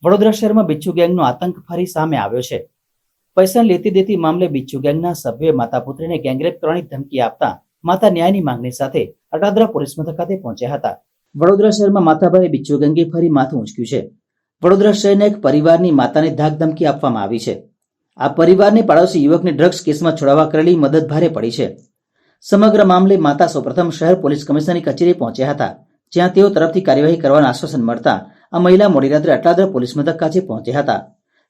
વડોદરા શહેરમાં બિચ્છુ ગેંગનો આતંક ફરી સામે આવ્યો છે। પૈસા લેતી દેતી મામલે બિચ્છુ ગેંગના સભ્યોએ માતા પુત્રીને ગેંગરેપ કરવાની ધમકી આપતા માતા ન્યાયની માંગણી સાથે અટાદરા પોલીસ મથક ખાતે પહોંચ્યા હતા। વડોદરા શહેરમાં માથાભારે બિચ્છુ ગેંગે ફરી માથું ઊંચક્યું છે। વડોદરા શહેરના એક પરિવારની માતાને ધાક ધમકી આપવામાં આવી છે। આ પરિવારને પાડોશી યુવકને ડ્રગ્સ કેસમાં છોડાવવા કરેલી મદદ ભારે પડી છે। સમગ્ર મામલે માતા સૌપ્રથમ શહેર પોલીસ કમિશનરની કચેરી પહોંચ્યા હતા, જ્યાં તેઓ તરફથી કાર્યવાહી કરવાનું આશ્વાસન મળતા આ મહિલા મોડી રાત્રે અટલાદરા પોલીસ મથક ખાતે પહોંચ્યા હતા,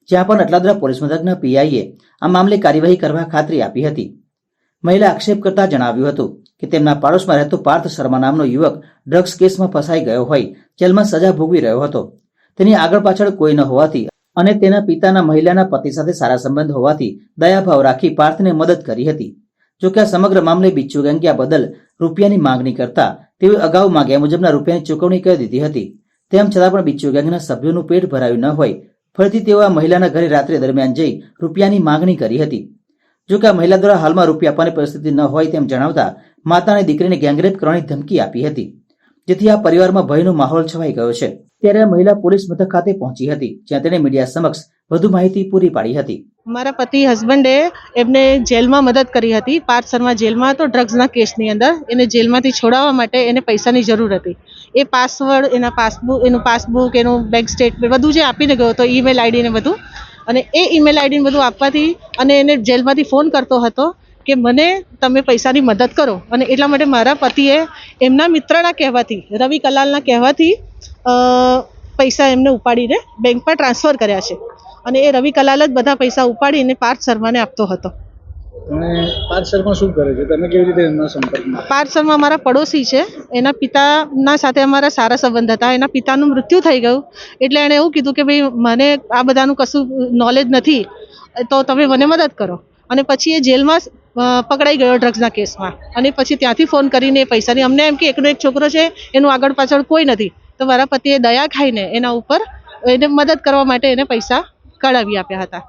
જ્યાં પણ અટલાદરા પોલીસ મથકના પીઆઈએ આ મામલે કાર્યવાહી કરવા ખાતરી આપી હતી। મહિલા આક્ષેપ કરતા જણાવ્યું હતું કે તેમના પાડોશમાં રહેતો પાર્થ શર્મા નામનો યુવક ડ્રગ્સ કેસમાં ફસાઈ ગયો હોય જેલમાં સજા ભોગવી રહ્યો હતો। તેની આગળ પાછળ કોઈ ન હોવાથી અને તેના પિતાના મહિલાના પતિ સાથે સારા સંબંધ હોવાથી દયાભાવ રાખી પાર્થને મદદ કરી હતી। જોકે આ સમગ્ર મામલે બિચ્છુ ગેંગે આ બદલ રૂપિયાની માંગણી કરતા તેઓ અગાઉ માંગ્યા મુજબના રૂપિયાની ચૂકવણી કરી દીધી હતી। તેમ છતાં પણ બિચ્છુ ગેંગના સભ્યોનું પેટ ભરાયું ન હોય ફરીથી તેઓ આ મહિલાના ઘરે રાત્રે દરમિયાન જઈ રૂપિયાની માંગણી કરી હતી। જોકે આ મહિલા દ્વારા હાલમાં રૂપિયા આપવાની પરિસ્થિતિ ન હોય તેમ જણાવતા માતા અને દીકરીને ગેંગરેપ કરવાની ધમકી આપી હતી, જેથી આ પરિવારમાં ભયનો માહોલ છવાઈ ગયો છે। ત્યારે આ મહિલા પોલીસ મથક ખાતે પહોંચી હતી, જ્યાં તેણે મીડિયા સમક્ષ વધુ માહિતી પૂરી પાડી હતી। મારા પતિ હસબન્ડે એમને જેલમાં મદદ કરી હતી। પાર્થ શર્મા જેલમાં હતો ડ્રગ્સના કેસની અંદર। એને જેલમાંથી છોડાવવા માટે એને પૈસાની જરૂર હતી। એ પાસવર્ડ, એનું પાસબુક, એનું બેંક સ્ટેટમેન્ટ બધું જે આપીને ગયો હતો, ઈમેલ આઈડી ને બધું, અને એ ઈમેલ આઈડી ને બધું આપવાથી અને એને જેલમાંથી ફોન કરતો હતો કે મને તમે પૈસાની મદદ કરો, અને એટલા માટે મારા પતિએ એમના મિત્રના કહેવાથી, રવિ કલાલના કહેવાથી પૈસા એમને ઉપાડીને બેંકમાં ટ્રાન્સફર કર્યા છે, અને એ રવિ કલાલ જ બધા પૈસા ઉપાડીને પાર્થ શર્માને આપતો હતો। પાર્થ શર્મા શું કરે છે? તમે કેવી રીતે એમના સંપર્કમાં? પાર્થ શર્મા મારા પડોશી છે। એના પિતાના સાથે અમારા સારા સંબંધ હતા। એના પિતાનું મૃત્યુ થઈ ગયું એટલે એણે એવું કીધું કે ભાઈ મને આ બધાનું કશું નોલેજ નથી, તો તમે મને મદદ કરો, અને પછી એ જેલમાં પકડાઈ ગયો ડ્રગ્સના કેસમાં, અને પછી ત્યાંથી ફોન કરીને એ પૈસાની અમને એમ કે એકનો એક છોકરો છે, એનું આગળ પાછળ કોઈ નથી, તો મારા પતિએ દયા ખાઈને એના ઉપર એને મદદ કરવા માટે એને પૈસા કઢાવી આપ્યા હતા।